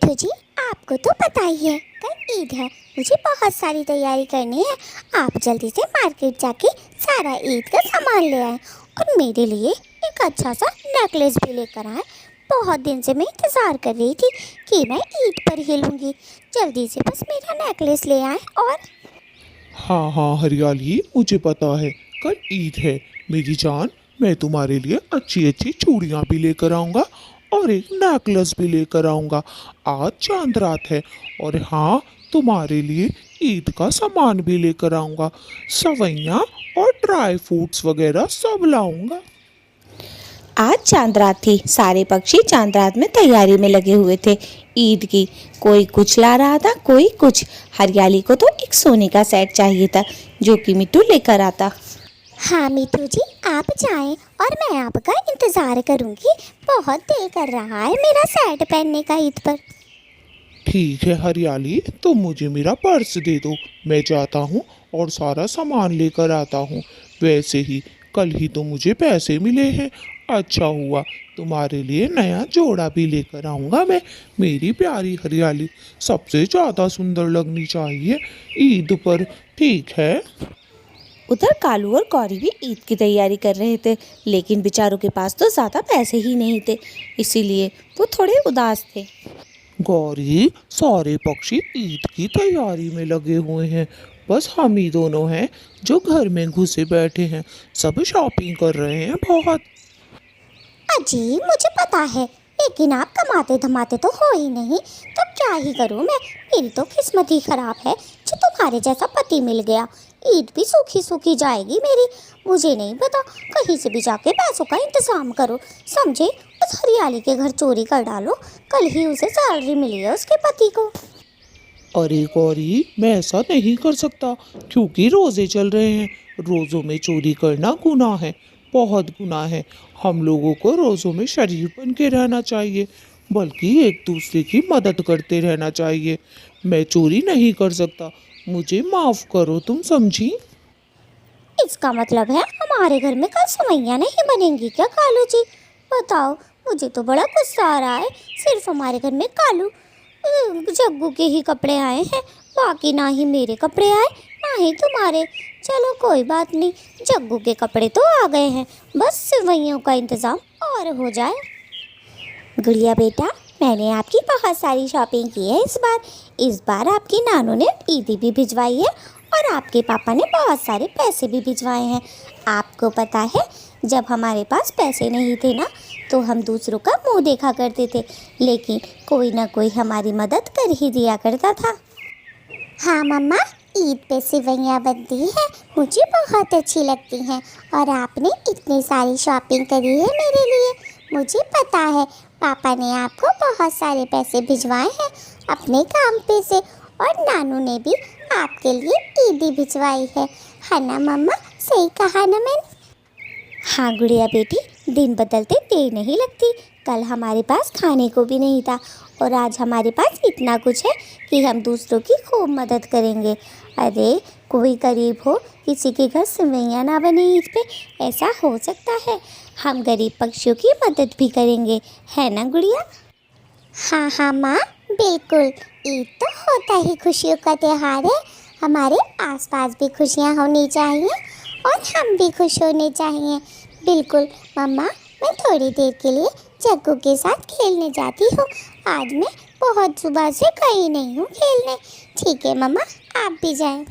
मिठू जी, आपको तो पता ही है कल ईद है। मुझे बहुत सारी तैयारी करनी है। आप जल्दी से मार्केट जाके सारा ईद का सामान ले आए और मेरे लिए एक अच्छा सा नेकलेस भी लेकर आए। बहुत दिन से मैं इंतज़ार कर रही थी कि मैं ईद पर ही लूँगी। जल्दी से बस मेरा नेकलेस ले आए। और हाँ हाँ हरियाली, मुझे पता है कल ईद है मेरी जान। मैं तुम्हारे लिए अच्छी अच्छी चूड़ियाँ भी लेकर आऊँगा और एक नेकलेस भी लेकर आऊँगा। आज चांद रात है और हाँ, तुम्हारे लिए ईद का सामान भी लेकर आऊँगा। सवैयाँ और ड्राई फ्रूट्स वगैरह सब लाऊंगा। आज चांद रात थी। सारे पक्षी चांद रात में तैयारी में लगे हुए थे ईद की। कोई कुछ ला रहा था, कोई कुछ। हरियाली को तो एक सोने का सेट चाहिए था जो कि मिट्टू लेकर आता। हाँ मिठू जी, आप जाएं और मैं आपका इंतज़ार करूँगी। बहुत दिल कर रहा है मेरा सेट पहनने का ईद पर। ठीक है हरियाली, तो मुझे मेरा पर्स दे दो। मैं जाता हूँ और सारा सामान लेकर आता हूँ। वैसे ही कल ही तो मुझे पैसे मिले हैं। अच्छा हुआ, तुम्हारे लिए नया जोड़ा भी लेकर आऊँगा मैं। मेरी प्यारी हरियाली सबसे ज़्यादा सुंदर लगनी चाहिए ईद पर, ठीक है। उधर कालू और गौरी भी ईद की तैयारी कर रहे थे, लेकिन बेचारों के पास तो ज़्यादा पैसे ही नहीं थे, इसीलिए वो थोड़े उदास थे। गौरी, सारे पक्षी ईद की तैयारी में लगे हुए हैं। बस हम ही दोनों हैं जो घर में घुसे बैठे हैं। सब शॉपिंग कर रहे हैं बहुत। अजी, मुझे पता है, लेकिन आप कमाते धमाते तो हो ही नहीं, तो क्या ही करूँ मैं। मेरी तो किस्मत ही खराब है जो तुम्हारे जैसा पति मिल गया। ईद भी सूखी सूखी जाएगी मेरी। मुझे नहीं पता, कहीं से भी जाके पैसों का इंतजाम करो, समझे। उस हरियाली के घर चोरी कर डालो। कल ही उसे सैलरी मिली है उसके पति को। अरे गौरी, मैं ऐसा नहीं कर सकता क्योंकि रोज़े चल रहे हैं। रोज़ों में चोरी करना गुनाह है, बहुत गुनाह है। हम लोगों को रोज़ों में शरीफ बन के रहना चाहिए, बल्कि एक दूसरे की मदद करते रहना चाहिए। मैं चोरी नहीं कर सकता, मुझे माफ़ करो, तुम समझी। इसका मतलब है हमारे घर में कल सवैयाँ नहीं बनेंगी क्या कालू जी? बताओ, मुझे तो बड़ा गुस्सा आ रहा है। सिर्फ हमारे घर में कालू जग्गू के ही कपड़े आए हैं, बाकी ना ही मेरे कपड़े आए ना ही तुम्हारे। चलो कोई बात नहीं, जग्गू के कपड़े तो आ गए हैं, बस सवैयों का इंतज़ाम और हो जाए। गुड़िया बेटा, मैंने आपकी बहुत सारी शॉपिंग की है इस बार। इस बार आपकी नानू ने ईदी भी भिजवाई है और आपके पापा ने बहुत सारे पैसे भी भिजवाए हैं। आपको पता है, जब हमारे पास पैसे नहीं थे ना, तो हम दूसरों का मुंह देखा करते थे, लेकिन कोई ना कोई हमारी मदद कर ही दिया करता था। हाँ मम्मा, ईद पे सेवइयाँ बनती है, मुझे बहुत अच्छी लगती हैं। और आपने इतनी सारी शॉपिंग करी है मेरे लिए। मुझे पता है पापा ने आपको बहुत सारे पैसे भिजवाए हैं अपने काम पे से, और नानू ने भी आपके लिए ईदी भिजवाई है ना मम्मा? सही कहा ना मैंने? हाँ गुड़िया बेटी, दिन बदलते देर नहीं लगती। कल हमारे पास खाने को भी नहीं था और आज हमारे पास इतना कुछ है कि हम दूसरों की खूब मदद करेंगे। अरे, कोई गरीब हो, किसी के घर सेवइयाँ ना बने ईद पे, ऐसा हो सकता है? हम गरीब पक्षियों की मदद भी करेंगे, है ना गुड़िया? हाँ हाँ माँ, बिल्कुल। ईद तो होता ही खुशियों का त्यौहार है। हमारे आसपास भी खुशियाँ होनी चाहिए और हम भी खुश होने चाहिए। बिल्कुल मम्मा, मैं थोड़ी देर के लिए जग्गू के साथ खेलने जाती हूँ। आज मैं बहुत सुबह से गई नहीं हूँ खेलने। ठीक है मम्मा, आप भी जाएं।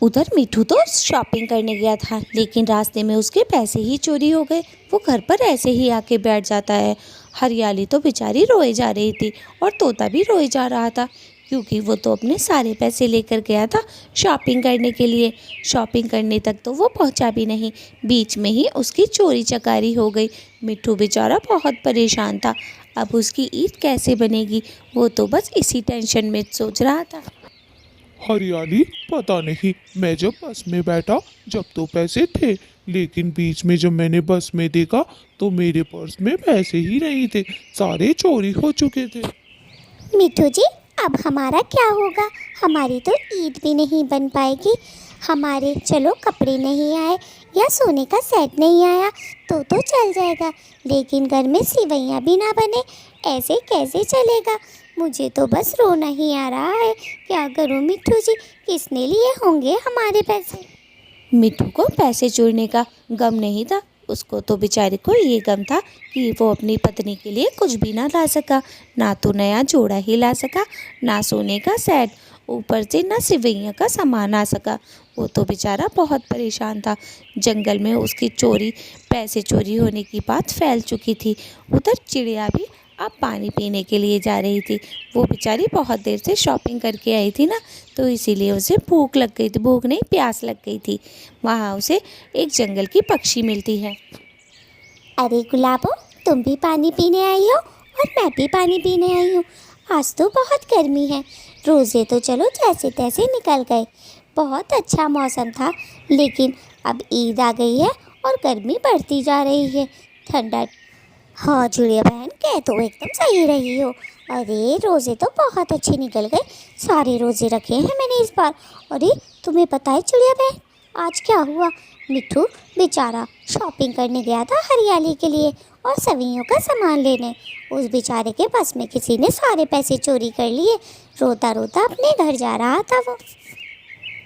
उधर मिठू तो शॉपिंग करने गया था, लेकिन रास्ते में उसके पैसे ही चोरी हो गए। वो घर पर ऐसे ही आके बैठ जाता है। हरियाली तो बेचारी रोए जा रही थी और तोता भी रोए जा रहा था, क्योंकि वो तो अपने सारे पैसे लेकर गया था शॉपिंग करने के लिए। शॉपिंग करने तक तो वो पहुंचा भी नहीं, बीच में ही उसकी चोरी चकारी हो गई। मिठू बेचारा बहुत परेशान था। अब उसकी ईद कैसे बनेगी, वो तो बस इसी टेंशन में सोच रहा था। हरियाली, पता नहीं, मैं जब बस में बैठा जब तो पैसे थे, लेकिन बीच में जब मैंने बस में देखा तो मेरे पर्स में पैसे ही नहीं थे, सारे चोरी हो चुके थे। मिठू जी, अब हमारा क्या होगा? हमारी तो ईद भी नहीं बन पाएगी। हमारे चलो कपड़े नहीं आए या सोने का सेट नहीं आया तो चल जाएगा, लेकिन घर में सेवइयाँ भी ना बने, ऐसे कैसे चलेगा? मुझे तो बस रोना ही आ रहा है। क्या करूं मिट्ठू जी, किसने लिए होंगे हमारे पैसे? मिट्ठू को पैसे चोरने का गम नहीं था, उसको तो बेचारे को ये गम था कि वो अपनी पत्नी के लिए कुछ भी ना ला सका, ना तो नया जोड़ा ही ला सका, ना सोने का सेट, ऊपर से ना सिवैया का सामान आ सका। वो तो बेचारा बहुत परेशान था। जंगल में उसकी पैसे चोरी होने की बात फैल चुकी थी। उधर चिड़िया भी अब पानी पीने के लिए जा रही थी। वो बेचारी बहुत देर से शॉपिंग करके आई थी ना, तो इसीलिए उसे भूख लग गई थी, भूख नहीं प्यास लग गई थी। वहाँ उसे एक जंगल की पक्षी मिलती है। अरे गुलाबो, तुम भी पानी पीने आई हो और मैं भी पानी पीने आई हूँ। आज तो बहुत गर्मी है। रोज़े तो चलो जैसे तैसे निकल गए, बहुत अच्छा मौसम था, लेकिन अब ईद आ गई है और गर्मी बढ़ती जा रही है। ठंडा। हाँ चिड़िया बहन, कह तो एकदम सही रही हो। अरे रोज़े तो बहुत अच्छे निकल गए, सारे रोज़े रखे हैं मैंने इस बार। अरे तुम्हें पता है चिड़िया बहन, आज क्या हुआ? मिट्ठू बेचारा शॉपिंग करने गया था हरियाली के लिए और सवियों का सामान लेने। उस बेचारे के पास में किसी ने सारे पैसे चोरी कर लिए। रोता रोता अपने घर जा रहा था वो।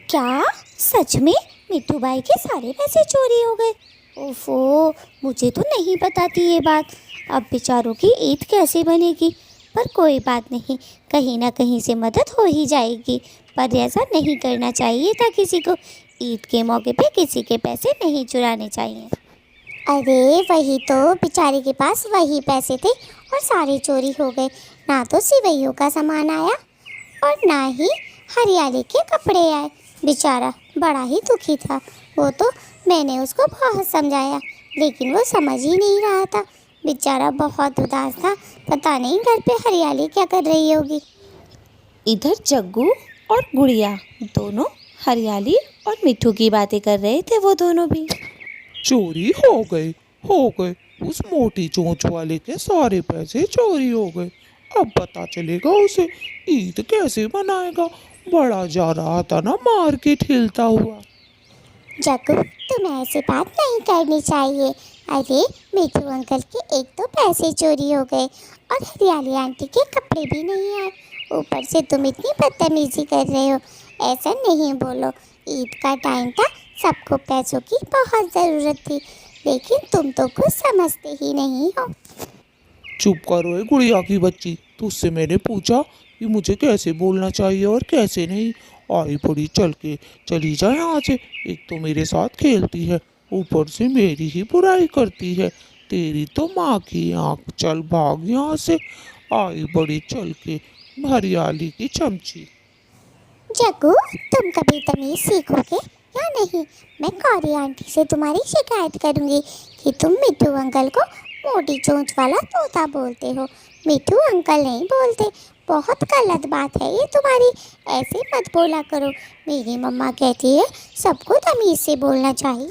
क्या सच में मिट्ठू भाई के सारे पैसे चोरी हो गए? ओफो, मुझे तो नहीं पता थी ये बात। अब बेचारों की ईद कैसे बनेगी? पर कोई बात नहीं, कहीं ना कहीं से मदद हो ही जाएगी। पर ऐसा नहीं करना चाहिए था किसी को। ईद के मौके पे किसी के पैसे नहीं चुराने चाहिए। अरे वही तो, बेचारे के पास वही पैसे थे और सारे चोरी हो गए। ना तो सिवैयों का सामान आया और ना ही हरियाली के कपड़े आए। बेचारा बड़ा ही दुखी था। वो तो मैंने उसको बहुत समझाया, लेकिन वो समझ ही नहीं रहा था। बेचारा बहुत उदास था। पता नहीं घर पे हरियाली क्या कर रही होगी। इधर जग्गू और गुड़िया दोनों हरियाली और मिट्ठू की बातें कर रहे थे। वो दोनों भी चोरी हो गए। उस मोटी चोंच वाले के सारे पैसे चोरी हो गए। अब पता चलेगा उसे ईद कैसे मनाएगा। बड़ा जा रहा था ना मार्केट हिलता हुआ। जग्गू, तुम्हें ऐसी बात नहीं करनी चाहिए। अरे मिट्ठू अंकल के एक तो पैसे चोरी हो गए और हरियाली आंटी के कपड़े भी नहीं आए। ऊपर से तुम इतनी बदतमीजी कर रहे हो। ऐसा नहीं बोलो, ईद का टाइम था, सबको पैसों की बहुत ज़रूरत थी, लेकिन तुम तो कुछ समझते ही नहीं हो। चुप करो ए गुड़िया की बच्ची, तुझसे मैंने पूछा कि मुझे कैसे बोलना चाहिए और कैसे नहीं। आई बड़ी चल के चली जा यहाँ से। एक तो मेरे साथ खेलती है, ऊपर से मेरी ही बुराई करती है। तेरी तो माँ की आँख, चल भाग यहाँ से। आई बड़ी चल के हरियाली की चमची। जग्गू, तुम कभी तमीज़ सीखोगे या नहीं? मैं कौरी आंटी से तुम्हारी शिकायत करूंगी कि तुम मिट्टू अंकल को मोटी चोंच वाला तोता बोलते हो। मिट्टू अंकल नहीं बोलते। बहुत गलत बात है ये तुम्हारी। ऐसे मत बोला करो। मेरी मम्मा कहती है सबको तमीज़ से बोलना चाहिए।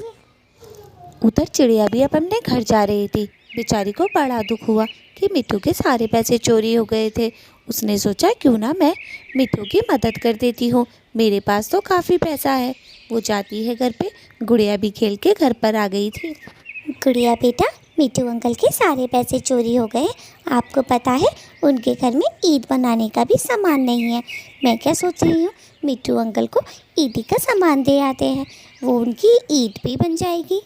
उधर चिड़िया भी अब अपने घर जा रही थी। बेचारी को बड़ा दुख हुआ कि मिट्ठू के सारे पैसे चोरी हो गए थे। उसने सोचा क्यों ना मैं मिट्ठू की मदद कर देती हूँ, मेरे पास तो काफ़ी पैसा है। वो जाती है घर पे। गुड़िया भी खेल के घर पर आ गई थी। गुड़िया बेटा, मिट्टू अंकल के सारे पैसे चोरी हो गए। आपको पता है उनके घर में ईद बनाने का भी सामान नहीं है। मैं क्या सोच रही हूँ, मिट्टू अंकल को ईदी का सामान दे आते हैं, वो उनकी ईद भी बन जाएगी।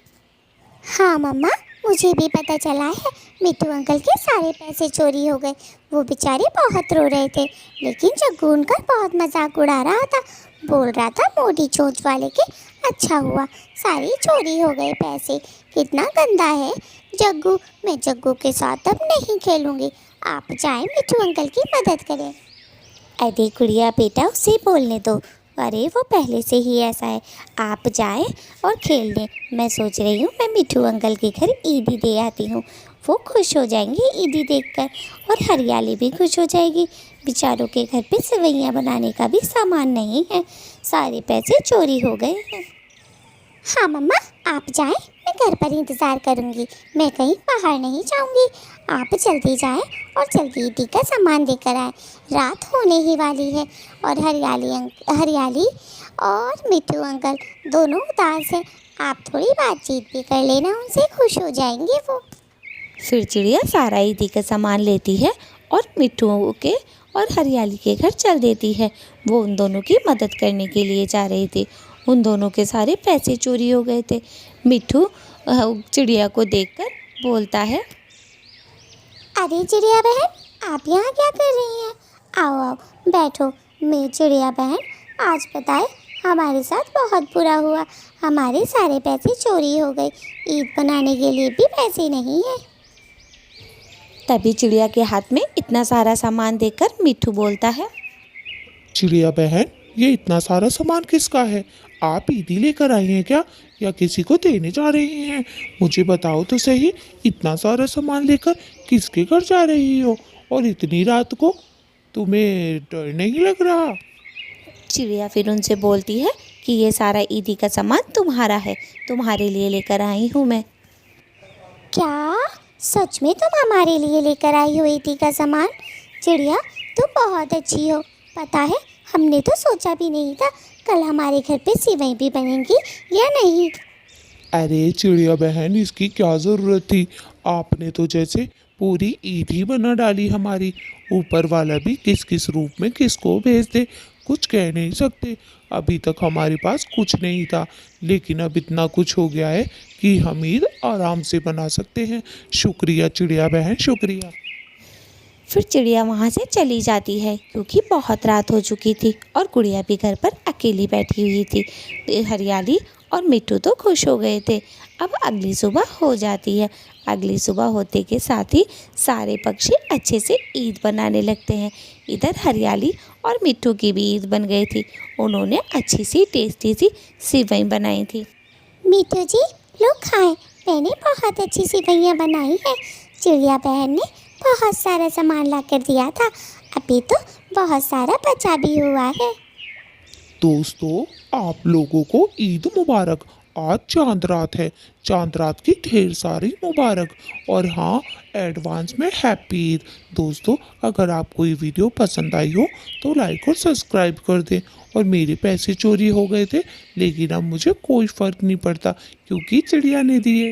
हाँ मम्मा, मुझे भी पता चला है मिट्टू अंकल के सारे पैसे चोरी हो गए। वो बेचारे बहुत रो रहे थे, लेकिन जग्गू उनका बहुत मजाक उड़ा रहा था। बोल रहा था मोटी चोंच वाले के अच्छा हुआ, सारे चोरी हो गए पैसे। कितना गंदा है जग्गू। मैं जग्गू के साथ अब नहीं खेलूँगी। आप जाएं मिट्टू अंकल की मदद करें। अरे गुड़िया बेटा, उसे बोलने दो। अरे वो पहले से ही ऐसा है। आप जाएं और खेल लें। मैं सोच रही हूँ मैं मिट्टू अंकल के घर ईदी दे आती हूँ। वो खुश हो जाएंगे ईदी देखकर, और हरियाली भी खुश हो जाएगी। बेचारों के घर पे सेवैयाँ बनाने का भी सामान नहीं है, सारे पैसे चोरी हो गए हैं। हाँ मम्मा, आप जाएं, मैं घर पर इंतज़ार करूँगी। मैं कहीं बाहर नहीं जाऊँगी। आप जल्दी जाएं और जल्दी ईदी का सामान लेकर आएँ। रात होने ही वाली है और हरियाली और मिट्टू अंकल दोनों उदास हैं। आप थोड़ी बातचीत भी कर लेना उनसे, खुश हो जाएंगे वो। फिर चिड़िया सारा ईदी का सामान लेती है और मिट्टू के और हरियाली के घर चल देती है। वो उन दोनों की मदद करने के लिए जा रही थी। उन दोनों के सारे पैसे चोरी हो गए थे। मिट्ठू चिड़िया को देखकर बोलता है, अरे चिड़िया बहन, आप यहाँ क्या कर रही हैं? आओ आओ बैठो। मैं चिड़िया बहन, आज पता है हमारे साथ बहुत बुरा हुआ। हमारे सारे पैसे चोरी हो गए। ईद बनाने के लिए भी पैसे नहीं है। तभी चिड़िया के हाथ में इतना सारा सामान देखकर मिट्ठू बोलता है, चिड़िया बहन, ये इतना सारा सामान किसका है? आप ईदी लेकर आई हैं क्या, या किसी को देने जा रही हैं? मुझे बताओ तो सही, इतना सारा सामान लेकर किसके घर जा रही हो, और इतनी रात को? तुम्हें डर नहीं लग रहा? चिड़िया फिर उनसे बोलती है कि ये सारा ईदी का सामान तुम्हारा है, तुम्हारे लिए लेकर आई हूँ मैं। क्या सच में तुम हमारे लिए लेकर आई हो ईदी का सामान? चिड़िया, तुम बहुत अच्छी हो। पता है, हमने तो सोचा भी नहीं था कल हमारे घर पे सिवई भी बनेंगी या नहीं। अरे चिड़िया बहन, इसकी क्या ज़रूरत थी? आपने तो जैसे पूरी ईद ही बना डाली हमारी। ऊपर वाला भी किस किस रूप में किसको भेज दे, कुछ कह नहीं सकते। अभी तक हमारे पास कुछ नहीं था, लेकिन अब इतना कुछ हो गया है कि हम ईद आराम से बना सकते हैं। शुक्रिया चिड़िया बहन, शुक्रिया। फिर चिड़िया वहाँ से चली जाती है क्योंकि बहुत रात हो चुकी थी और गुड़िया भी घर पर अकेली बैठी हुई थी। हरियाली और मिट्ठू तो खुश हो गए थे। अब अगली सुबह हो जाती है। अगली सुबह होते के साथ ही सारे पक्षी अच्छे से ईद बनाने लगते हैं। इधर हरियाली और मिट्ठू की भी ईद बन गई थी। उन्होंने अच्छी सी टेस्टी सी सिवई बनाई थी। मीठू जी, लो खाएं। मैंने बहुत अच्छी सिवैयाँ बनाई है। चिड़िया बहन ने बहुत सारा सामान ला कर दिया था। अभी तो बहुत सारा बचा भी हुआ है। दोस्तों, आप लोगों को ईद मुबारक। आज चांद रात है, चांद रात की ढेर सारी मुबारक। और हाँ, एडवांस में हैप्पी ईद। दोस्तों, अगर आपको ये वीडियो पसंद आई हो तो लाइक और सब्सक्राइब कर दें। और मेरे पैसे चोरी हो गए थे, लेकिन अब मुझे कोई फ़र्क नहीं पड़ता क्योंकि चिड़िया ने दिए।